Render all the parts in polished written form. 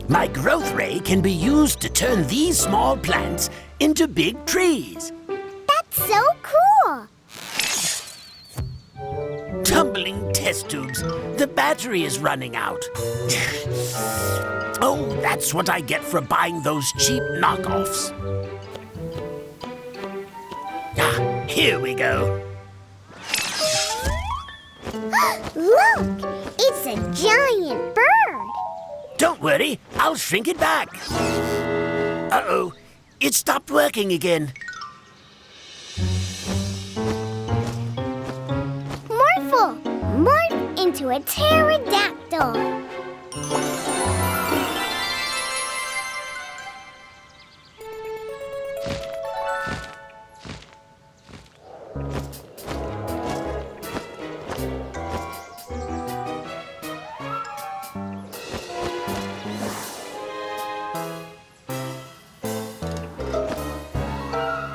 My growth ray can be used to turn these small plants into big trees. That's so cool! Tumbling test tubes. The battery is running out. Oh, that's what I get for buying those cheap knockoffs. Ah, here we go. Look! It's a giant bird! Don't worry, I'll shrink it back. Uh-oh, it stopped working again. Morphle! Morph into a pterodactyl!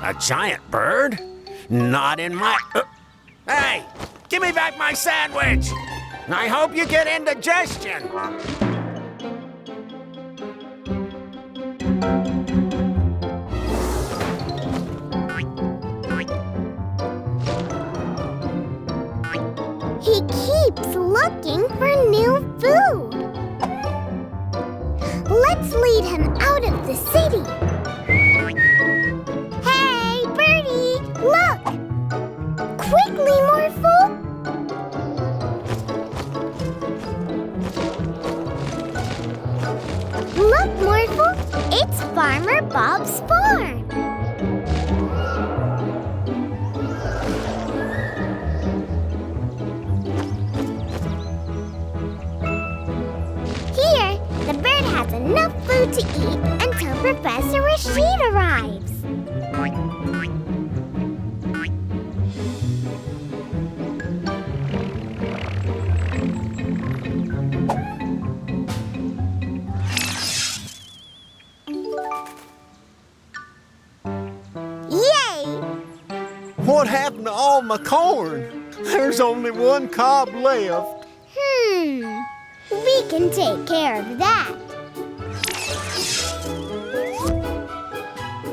A giant bird? Not in my... Hey, give me back my sandwich! I hope you get indigestion. He keeps looking for new food. Let's lead him out of the city. Hey, birdie, look! Quickly, Morphle! Look, Morphle, it's Farmer Bob's farm. Here, the bird has enough food to eat until Professor Rashid arrives. Yay! What happened to all my corn? There's only one cob left. We can take care of that.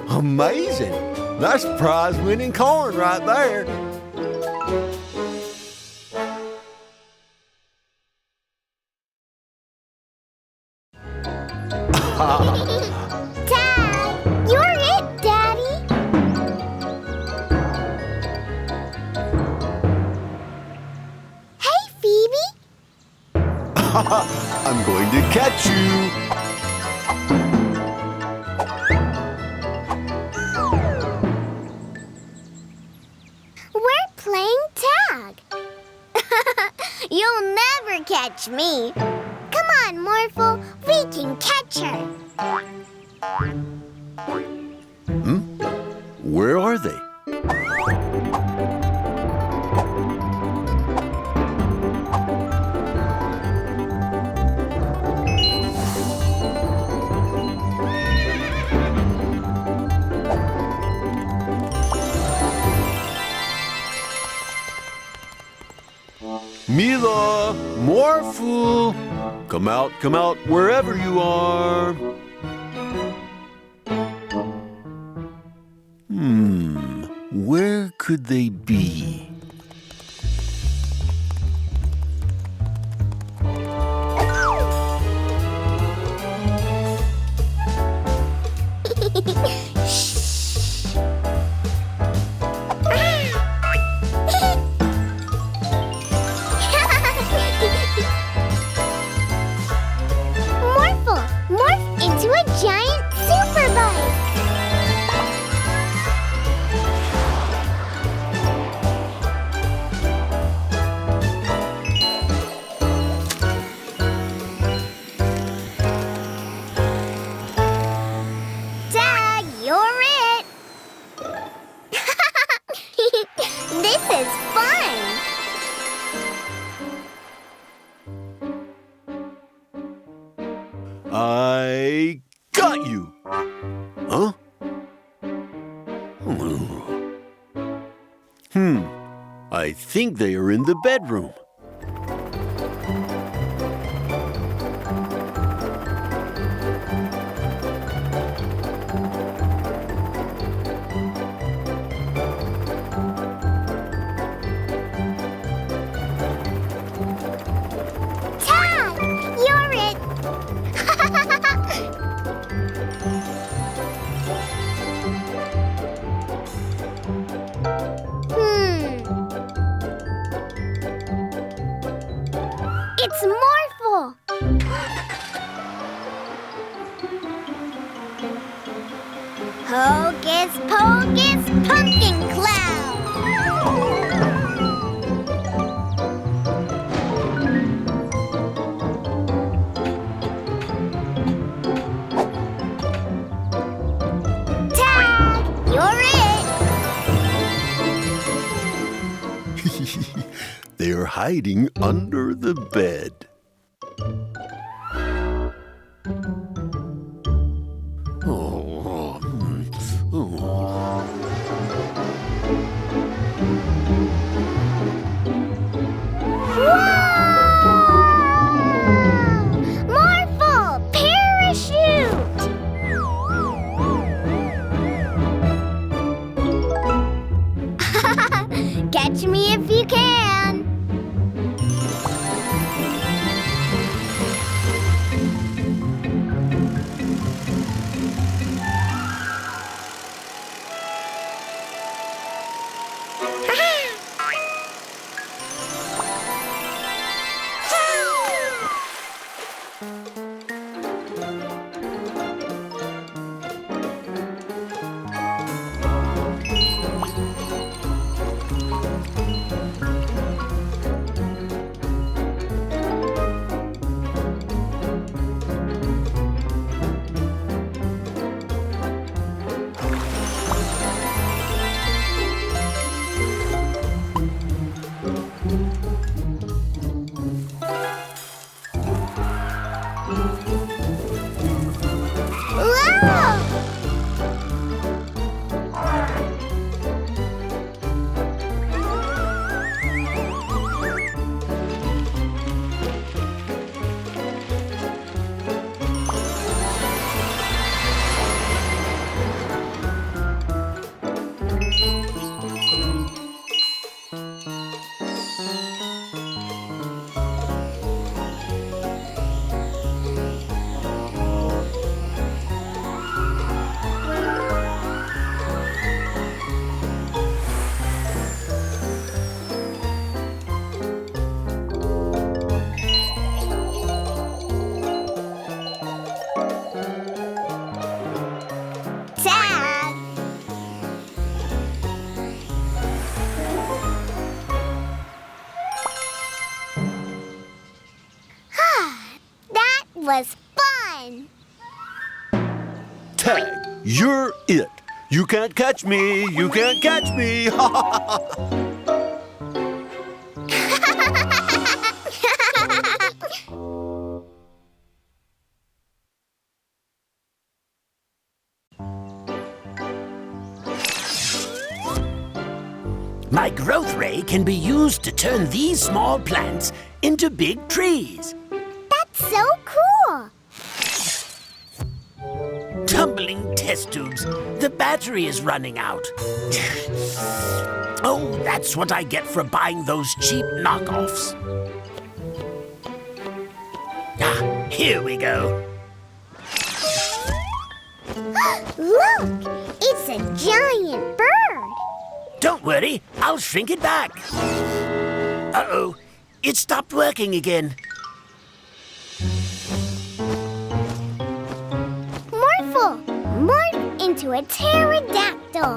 Amazing. That's prize-winning corn right there. Dad, you're it, Daddy. Hey, Phoebe. I'm going to catch you. We're playing tag. You'll never catch me. Come on, Morphle. We can catch her. Where are they? Mila, Morphle, come out, wherever you are. Where could they be? Morphle, morph into a giant super bike. Dad, you're it. This is fun. I got you. Huh? I think they are in the bedroom. It's Morphle! Hocus pocus pumpkin cloud! Tag! You're it! They're hiding under the bed. Oh. Morphle! Parachute! Catch me if you can! Tag! That was fun! Tag, you're it. You can't catch me. You can't catch me. My growth ray can be used to turn these small plants into big trees. That's so cool! Tumbling test tubes. The battery is running out. Oh, that's what I get for buying those cheap knockoffs. Ah, here we go. Look! It's a giant bird! Don't worry, I'll shrink it back. Uh-oh, it stopped working again. Morphle! Morph into a pterodactyl!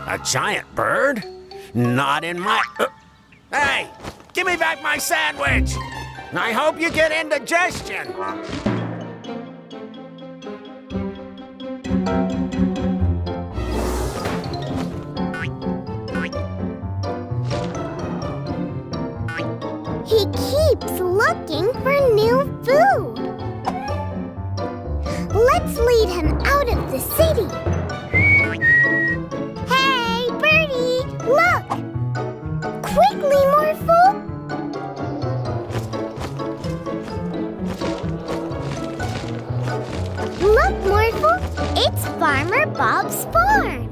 A giant bird? Not in my... Hey, give me back my sandwich! I hope you get indigestion. He keeps looking for new food. Let's lead him out of the city. Hey, birdie, look! Quickly, Morphle! Look, Morphle, it's Farmer Bob's farm.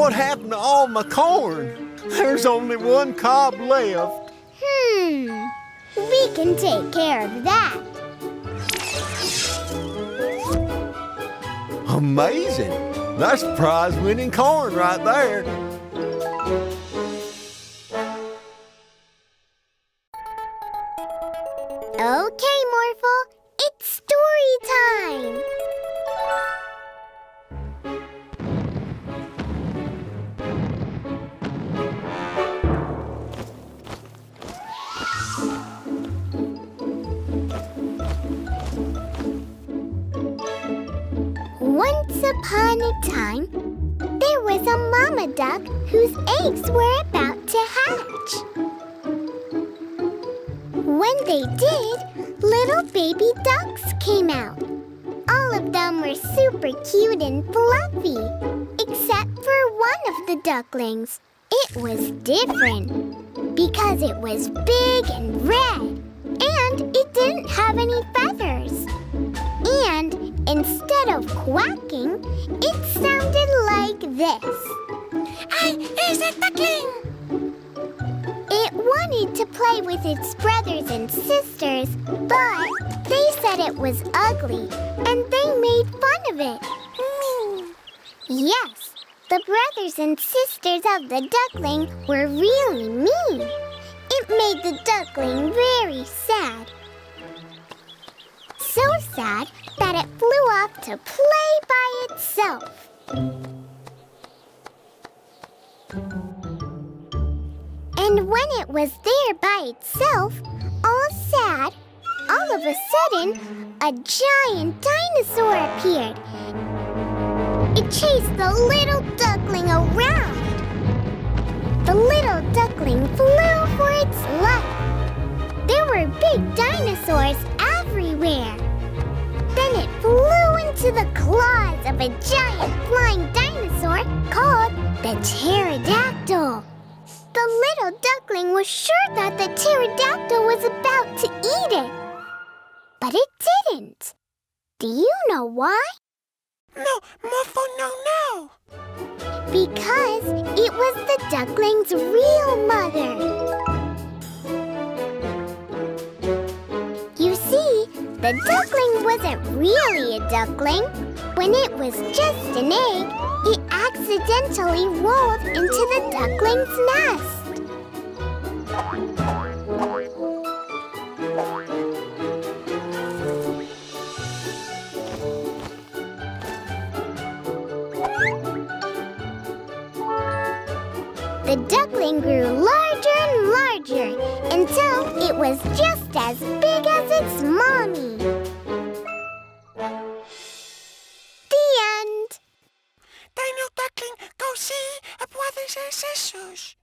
What happened to all my corn? There's only one cob left. We can take care of that. Amazing. That's prize-winning corn right there. Okay, Morphle, it's story time. Once upon a time, there was a mama duck whose eggs were about to hatch. When they did, little baby ducks came out. All of them were super cute and fluffy, except for one of the ducklings. It was different because it was big and red, and it didn't have any feathers. And instead of quacking, it sounded like this. Hi, is it Duckling? It wanted to play with its brothers and sisters, but they said it was ugly, and they made fun of it. Yes, the brothers and sisters of the duckling were really mean. It made the duckling very sad. So sad that it flew off to play by itself. And when it was there by itself, all sad, all of a sudden, a giant dinosaur appeared. It chased the little duckling around. The little duckling flew for its life. There were big dinosaurs everywhere. Then it flew into the claws of a giant flying dinosaur called the pterodactyl. The little duckling was sure that the pterodactyl was about to eat it. But it didn't. Do you know why? No, Morphle, no. Because it was the duckling's real mother. You see, the duckling wasn't really a duckling. When it was just an egg, it accidentally rolled into the duckling's nest. The duckling grew larger and larger until it was just as big as its mommy. The end. Dino Duckling, go see brothers and sisters.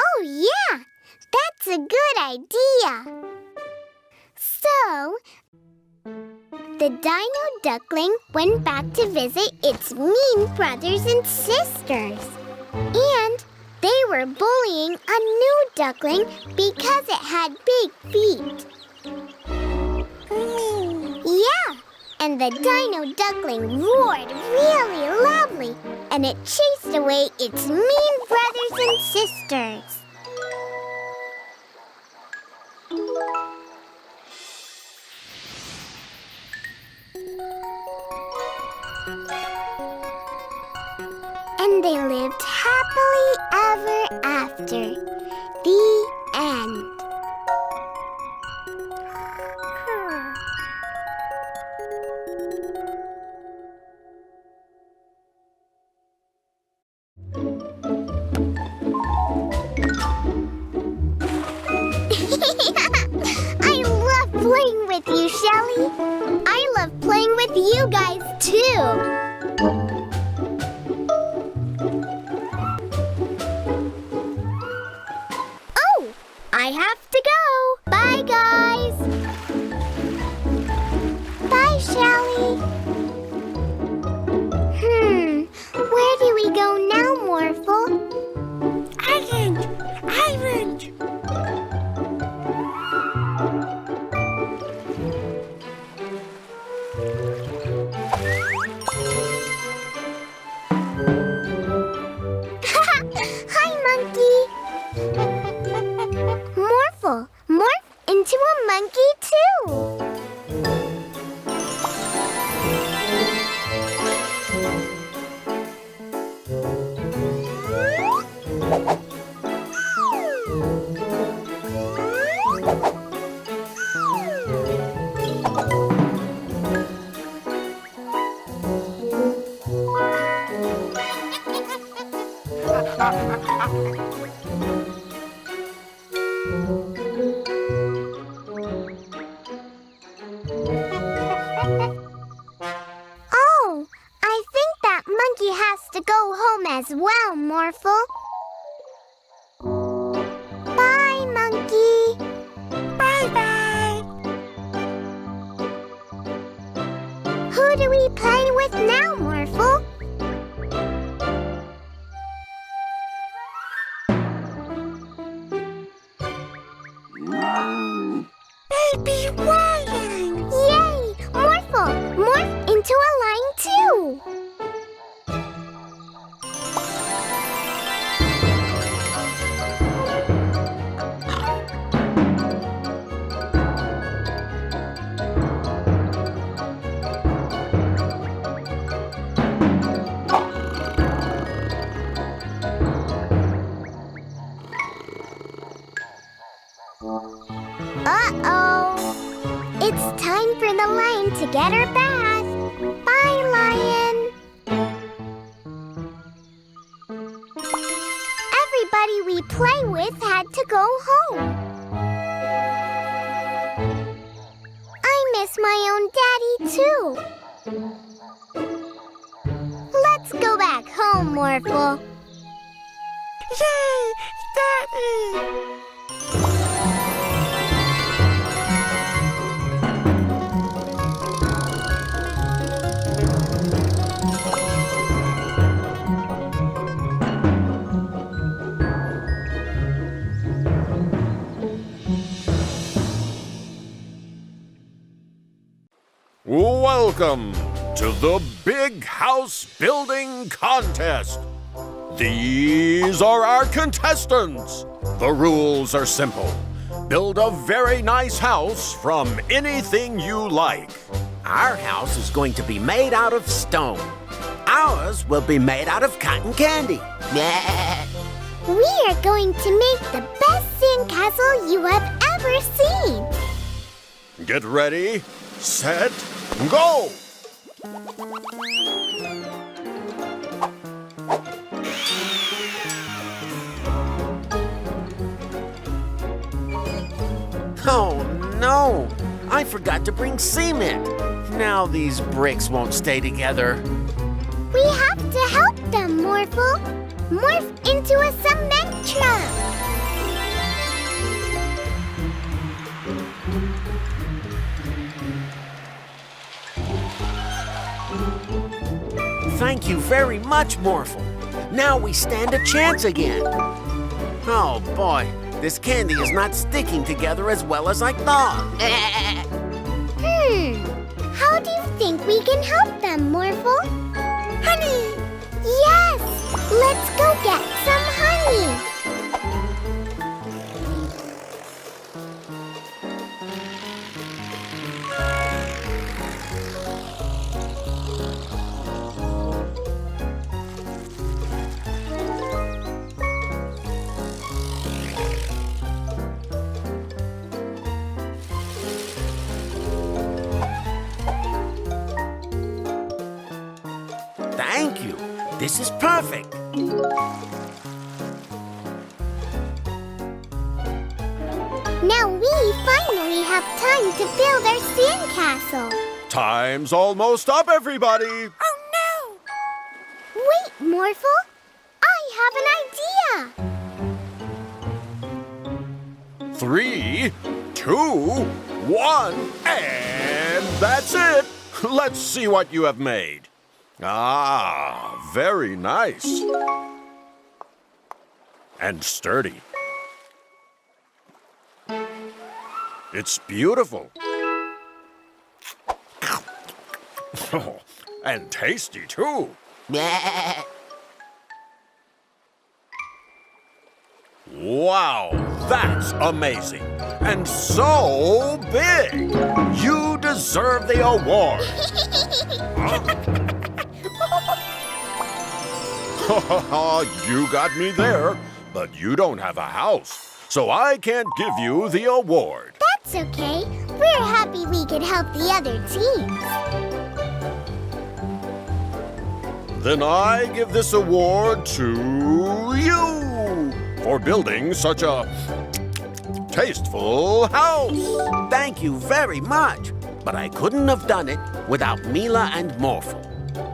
Oh, yeah, that's a good idea. So, the Dino Duckling went back to visit its mean brothers and sisters. And they were bullying a new duckling because it had big feet. Yeah, and the Dino Duckling roared really loudly, and it chased away its mean brothers and sisters. And they lived happily ever after. The end. I love playing with you, Shelly. I love playing with you guys, too. I have to go. Bye, guys. Bye, Shelly. Where do we go now, Morphle? Island. Oh, I think that monkey has to go home as well, Morphle. Bye, monkey. Bye-bye. Who do we play with now, Morphle? Baby lion! Yay! Morphle, morph into a lion too! Uh-oh! It's time for the lion to get her bath. Bye, lion. Everybody we play with had to go home. I miss my own daddy, too. Let's go back home, Morphle. Yay! Daddy! Welcome to the Big House Building Contest. These are our contestants. The rules are simple. Build a very nice house from anything you like. Our house is going to be made out of stone. Ours will be made out of cotton candy. We are going to make the best sandcastle you have ever seen. Get ready, set, go! Oh, no! I forgot to bring cement. Now these bricks won't stay together. We have to help them, Morphle. Morph into a cement truck. Thank you very much, Morphle. Now we stand a chance again. Oh, boy. This candy is not sticking together as well as I thought. How do you think we can help them, Morphle? Honey! Yes! Let's go get some honey! Thank you. This is perfect. Now we finally have time to build our sandcastle. Time's almost up, everybody. Oh, no! Wait, Morphle. I have an idea. 3, 2, 1, and that's it. Let's see what you have made. Ah, very nice. And sturdy. It's beautiful. And tasty, too. Wow, that's amazing. And so big. You deserve the award. You got me there, but you don't have a house, so I can't give you the award. That's okay. We're happy we could help the other teams. Then I give this award to you for building such a tasteful house. Thank you very much. But I couldn't have done it without Mila and Morphle.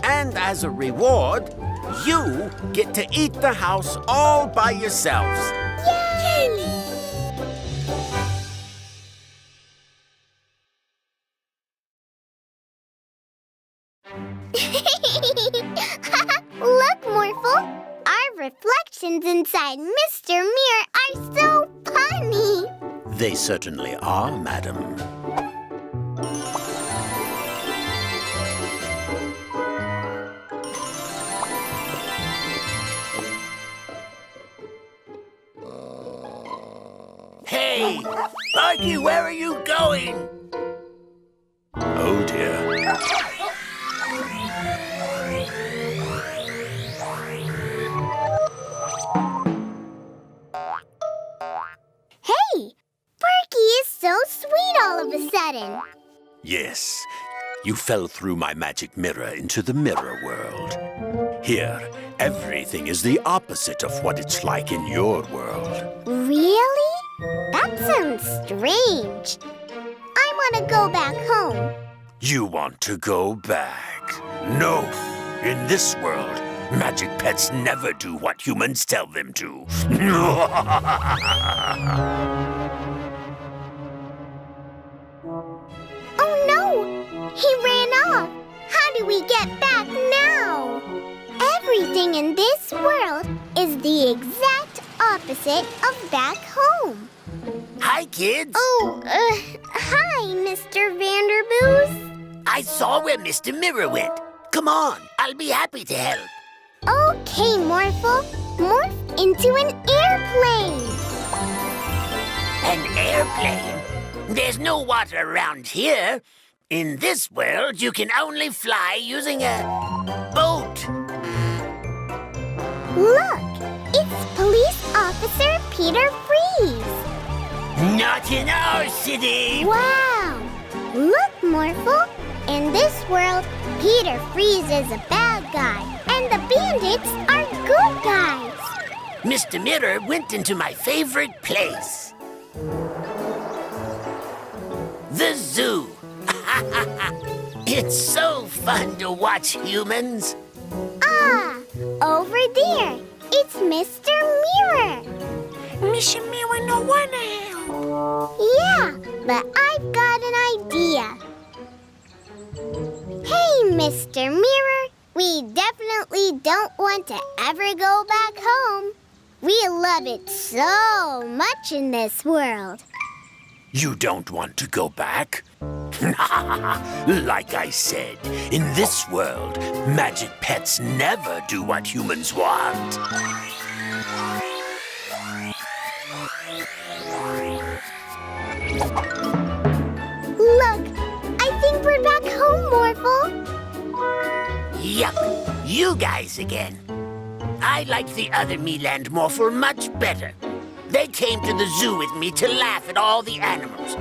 And as a reward, you get to eat the house all by yourselves. Yay! Look, Morphle! Our reflections inside Mr. Mirror are so funny! They certainly are, madam. Hey! Sparky, where are you going? Oh, dear. Hey! Sparky is so sweet all of a sudden. Yes, you fell through my magic mirror into the mirror world. Here, everything is the opposite of what it's like in your world. Really? That sounds strange. I want to go back home. You want to go back? No. In this world, magic pets never do what humans tell them to. Oh no! He ran off! How do we get back now? Everything in this world is the exact opposite of back home. Hi, kids. Oh, hi, Mr. Vanderboos. I saw where Mr. Mirror went. Come on, I'll be happy to help. Okay, Morphle. Morph into an airplane. An airplane? There's no water around here. In this world, you can only fly using a boat. Look, it's Police Officer Peter Freeze. Not in our city. Wow! Look, Morphle. In this world, Peter Freeze is a bad guy, and the bandits are good guys. Mr. Mirror went into my favorite place. The zoo. It's so fun to watch humans. Ah, over there. It's Mr. Mirror. Mr. Mirror no wanna help. Yeah, but I've got an idea. Hey, Mr. Mirror. We definitely don't want to ever go back home. We love it so much in this world. You don't want to go back? Like I said, in this world, magic pets never do what humans want. Look, I think we're back home, Morphle. Yup, you guys again. I like the other Mila and Morphle much better. They came to the zoo with me to laugh at all the animals.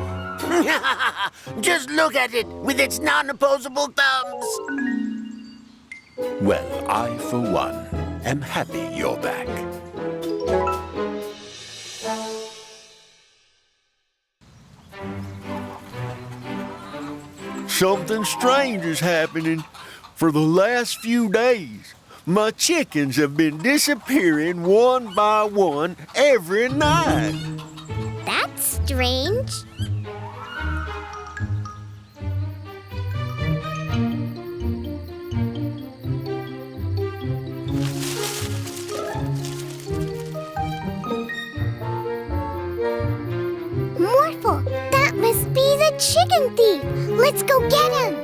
Just look at it with its non-opposable thumbs. Well, I, for one, am happy you're back. Something strange is happening. For the last few days, my chickens have been disappearing one by one every night. That's strange. Morphle, that must be the chicken thief. Let's go get him.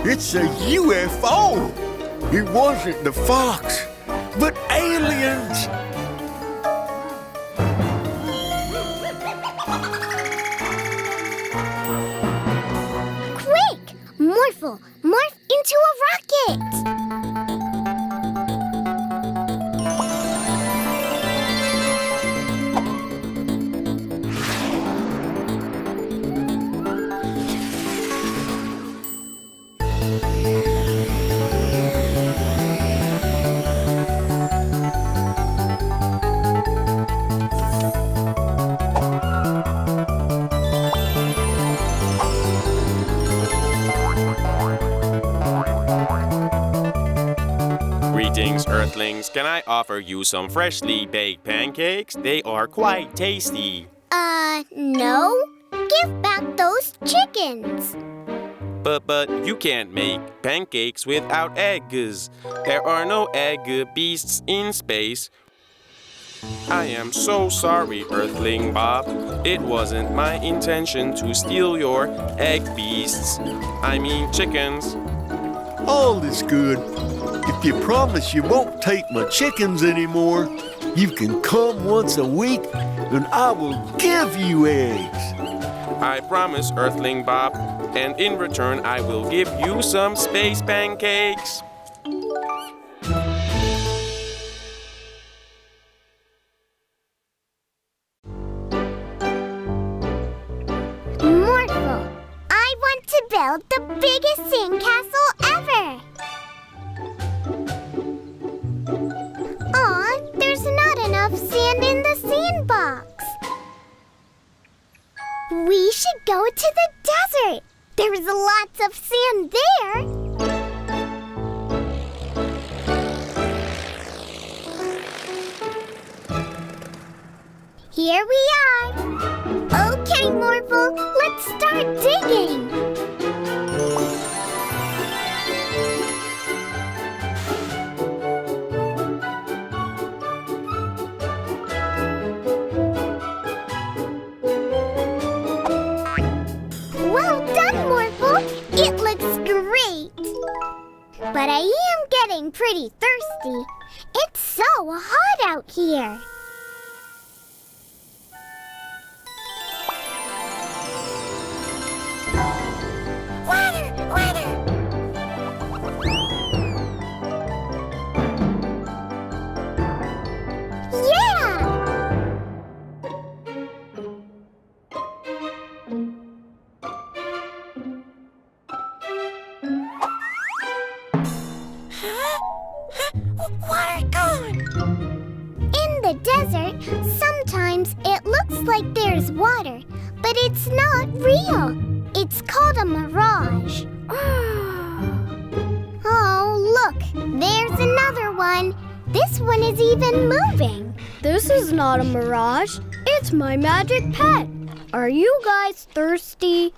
It's a UFO. It wasn't the fox, but aliens. Quick! Morphle, morph into a rocket! Greetings. Can I offer you some freshly baked pancakes? They are quite tasty. No. Give back those chickens. But you can't make pancakes without eggs. There are no egg beasts in space. I am so sorry, Earthling Bob. It wasn't my intention to steal your egg beasts. I mean chickens. All is good. If you promise you won't take my chickens anymore, you can come once a week and I will give you eggs. I promise, Earthling Bob, and in return I will give you some space pancakes. Morphle, I want to build the biggest sandcastle ever. Aw, there's not enough sand in the sandbox. We should go to the desert. There's lots of sand there. Here we are. Okay, Morphle, let's start digging. Well done, Morphle. It looks great. But I am getting pretty thirsty. It's so hot out here. Water! Water! Yeah! Water gone! In the desert, sometimes it looks like there's water, but it's not real. It's called a mirage. Oh, look, there's another one. This one is even moving. This is not a mirage. It's my magic pet. Are you guys thirsty?